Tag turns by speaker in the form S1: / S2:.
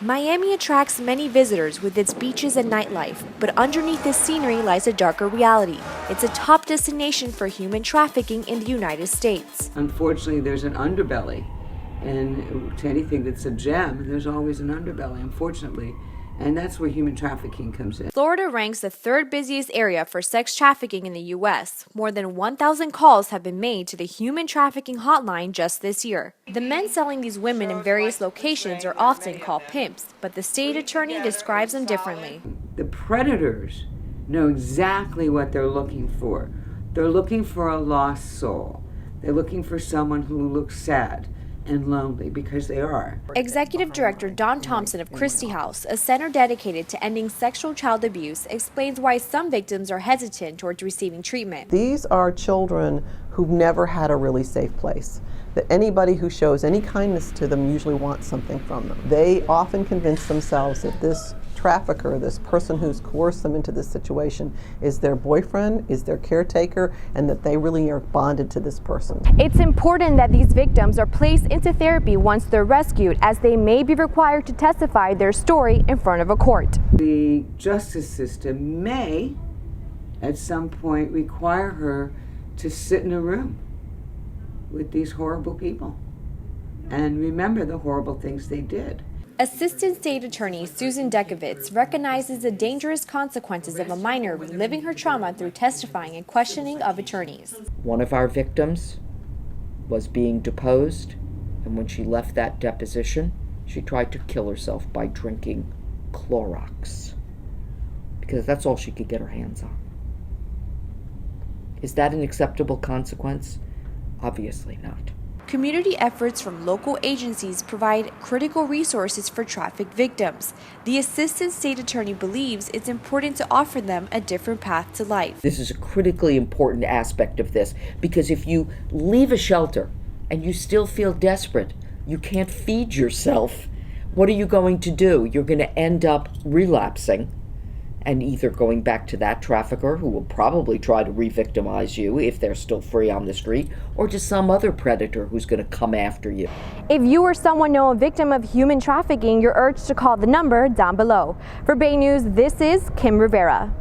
S1: Miami attracts many visitors with its beaches and nightlife, but underneath this scenery lies a darker reality. It's a top destination for human trafficking in the United States.
S2: Unfortunately, there's an underbelly, and to anything that's a gem, there's always an underbelly, unfortunately. And that's where human trafficking comes in.
S1: Florida ranks the third busiest area for sex trafficking in the U.S. More than 1,000 calls have been made to the human trafficking hotline just this year. The men selling these women in various locations are often called pimps, but the state attorney describes them differently.
S2: The predators know exactly what they're looking for. They're looking for a lost soul. They're looking for someone who looks sad and lonely, because they are.
S1: Executive Director Don Thompson of Christie House, a center dedicated to ending sexual child abuse, explains why some victims are hesitant towards receiving treatment.
S3: These are children who've never had a really safe place. That anybody who shows any kindness to them usually wants something from them. They often convince themselves that this trafficker, this person who's coerced them into this situation, is their boyfriend, is their caretaker, and that they really are bonded to this person.
S4: It's important that these victims are placed into therapy once they're rescued, as they may be required to testify their story in front of a court.
S2: The justice system may, at some point, require her to sit in a room with these horrible people and remember the horrible things they did.
S1: Assistant State Attorney Susan Dekovitz recognizes the dangerous consequences of a minor reliving her trauma through testifying and questioning of attorneys.
S5: One of our victims was being deposed, and when she left that deposition, she tried to kill herself by drinking Clorox, because that's all she could get her hands on. Is that an acceptable consequence? Obviously not.
S1: Community efforts from local agencies provide critical resources for trafficked victims. The Assistant State Attorney believes it's important to offer them a different path to life.
S5: This is a critically important aspect of this, because if you leave a shelter and you still feel desperate, you can't feed yourself, what are you going to do? You're going to end up relapsing and either going back to that trafficker, who will probably try to re-victimize you if they're still free on the street, or to some other predator who's going to come after you.
S4: If you or someone know a victim of human trafficking, you're urged to call the number down below. For Bay News, this is Kim Rivera.